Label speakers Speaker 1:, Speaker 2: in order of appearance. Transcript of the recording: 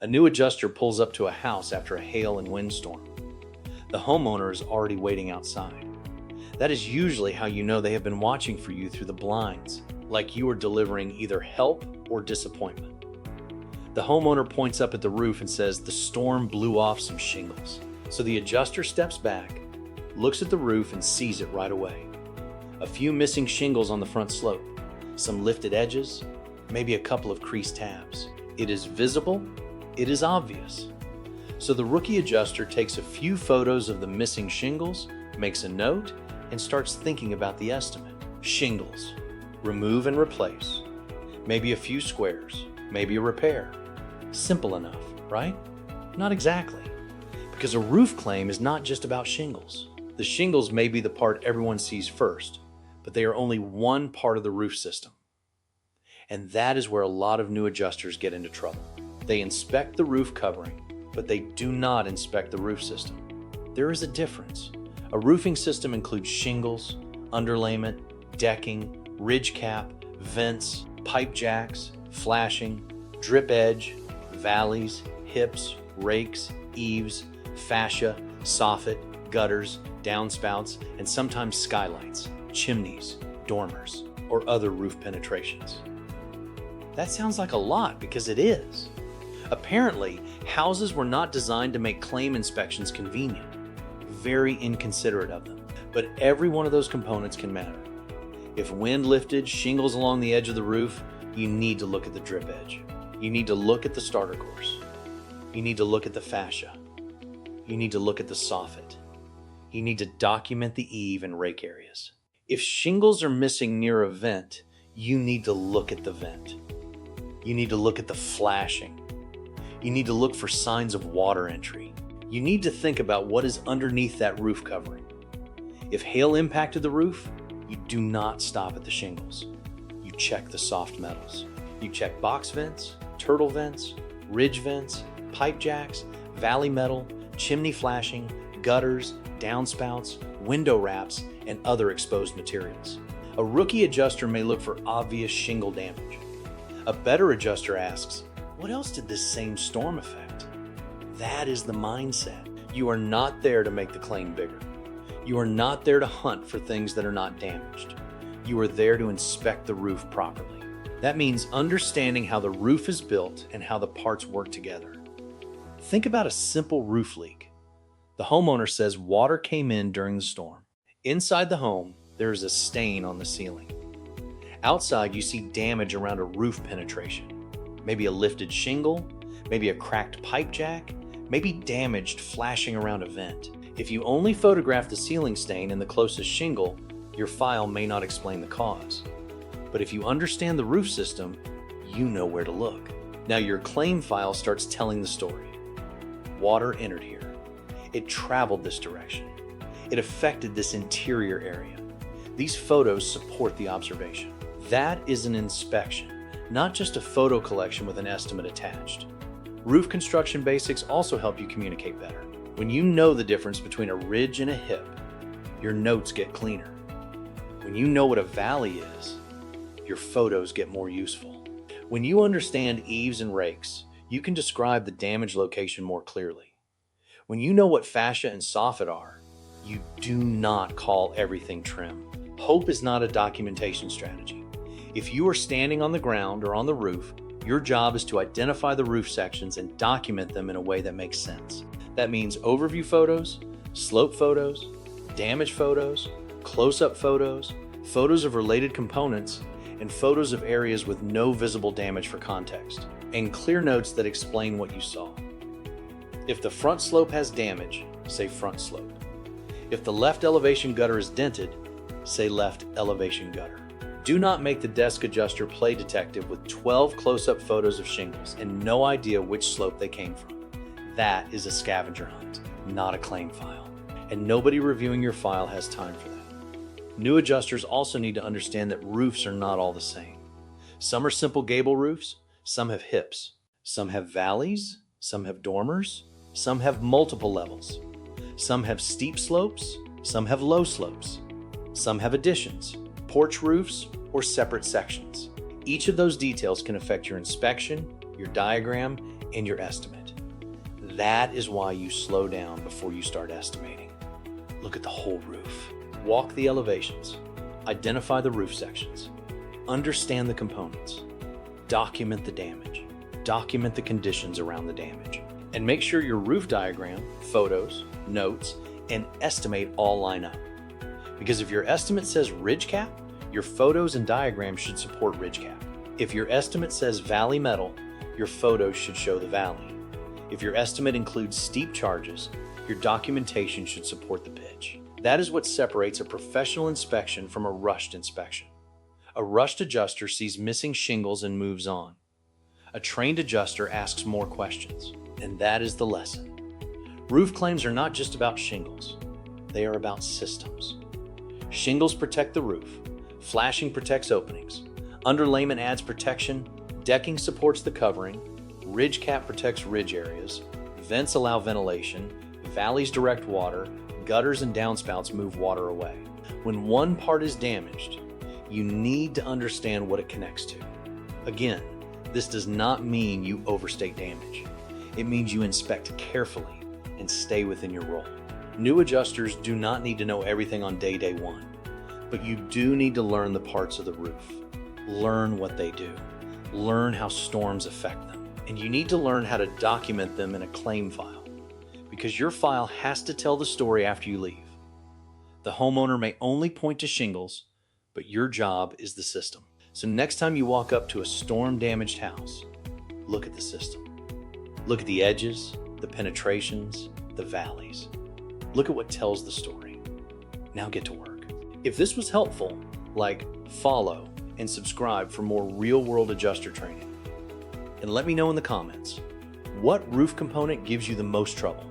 Speaker 1: A new adjuster pulls up to a house after a hail and windstorm. The homeowner is already waiting outside. That is usually how you know they have been watching for you through the blinds, like you are delivering either help or disappointment. The homeowner points up at the roof and says the storm blew off some shingles. So the adjuster steps back, looks at the roof and sees it right away. A few missing shingles on the front slope, some lifted edges, maybe a couple of creased tabs. It is visible, it is obvious. So the rookie adjuster takes a few photos of the missing shingles, makes a note, and starts thinking about the estimate. Shingles, remove and replace. Maybe a few squares, maybe a repair. Simple enough, right? Not exactly. Because a roof claim is not just about shingles. The shingles may be the part everyone sees first, but they are only one part of the roof system. And that is where a lot of new adjusters get into trouble. They inspect the roof covering, but they do not inspect the roof system. There is a difference. A roofing system includes shingles, underlayment, decking, ridge cap, vents, pipe jacks, flashing, drip edge, valleys, hips, rakes, eaves, fascia, soffit, gutters, downspouts, and sometimes skylights, chimneys, dormers, or other roof penetrations. That sounds like a lot because it is. Apparently, houses were not designed to make claim inspections convenient. Very inconsiderate of them. But every one of those components can matter. If wind lifted shingles along the edge of the roof, you need to look at the drip edge. You need to look at the starter course. You need to look at the fascia. You need to look at the soffit. You need to document the eave and rake areas. If shingles are missing near a vent, you need to look at the vent. You need to look at the flashing. You need to look for signs of water entry. You need to think about what is underneath that roof covering. If hail impacted the roof, you do not stop at the shingles. You check the soft metals. You check box vents, turtle vents, ridge vents, pipe jacks, valley metal, chimney flashing, gutters, downspouts, window wraps, and other exposed materials. A rookie adjuster may look for obvious shingle damage. A better adjuster asks, what else did this same storm affect? That is the mindset. You are not there to make the claim bigger. You are not there to hunt for things that are not damaged. You are there to inspect the roof properly. That means understanding how the roof is built and how the parts work together. Think about a simple roof leak. The homeowner says water came in during the storm. Inside the home, there is a stain on the ceiling. Outside, you see damage around a roof penetration. Maybe a lifted shingle, maybe a cracked pipe jack, maybe damaged flashing around a vent. If you only photograph the ceiling stain and the closest shingle, your file may not explain the cause. But if you understand the roof system, you know where to look. Now your claim file starts telling the story. Water entered here. It traveled this direction. It affected this interior area. These photos support the observation. That is an inspection, not just a photo collection with an estimate attached. Roof construction basics also help you communicate better. When you know the difference between a ridge and a hip, your notes get cleaner. When you know what a valley is, your photos get more useful. When you understand eaves and rakes, you can describe the damage location more clearly. When you know what fascia and soffit are, you do not call everything trim. Hope is not a documentation strategy. If you are standing on the ground or on the roof, your job is to identify the roof sections and document them in a way that makes sense. That means overview photos, slope photos, damage photos, close-up photos, photos of related components, and photos of areas with no visible damage for context, and clear notes that explain what you saw. If the front slope has damage, say front slope. If the left elevation gutter is dented, say left elevation gutter. Do not make the desk adjuster play detective with 12 close-up photos of shingles and no idea which slope they came from. That is a scavenger hunt, not a claim file. And nobody reviewing your file has time for that. New adjusters also need to understand that roofs are not all the same. Some are simple gable roofs, some have hips, some have valleys, some have dormers, some have multiple levels. Some have steep slopes, some have low slopes. Some have additions, porch roofs, or separate sections. Each of those details can affect your inspection, your diagram, and your estimate. That is why you slow down before you start estimating. Look at the whole roof. Walk the elevations. Identify the roof sections. Understand the components. Document the damage. Document the conditions around the damage. And make sure your roof diagram, photos, notes, and estimate all line up. Because if your estimate says ridge cap, your photos and diagrams should support ridge cap. If your estimate says valley metal, your photos should show the valley. If your estimate includes steep charges, your documentation should support the pitch. That is what separates a professional inspection from a rushed inspection. A rushed adjuster sees missing shingles and moves on. A trained adjuster asks more questions, and that is the lesson. Roof claims are not just about shingles. They are about systems. Shingles protect the roof. Flashing protects openings. Underlayment adds protection. Decking supports the covering. Ridge cap protects ridge areas. Vents allow ventilation. Valleys direct water. Gutters and downspouts move water away. When one part is damaged, you need to understand what it connects to. Again, this does not mean you overstate damage. It means you inspect carefully and stay within your role. New adjusters do not need to know everything on day one, but you do need to learn the parts of the roof. Learn what they do. Learn how storms affect them. And you need to learn how to document them in a claim file, because your file has to tell the story after you leave. The homeowner may only point to shingles, but your job is the system. So next time you walk up to a storm-damaged house, look at the system. Look at the edges, the penetrations, the valleys. Look at what tells the story. Now get to work. If this was helpful, like, follow, and subscribe for more real-world adjuster training. And let me know in the comments, what roof component gives you the most trouble?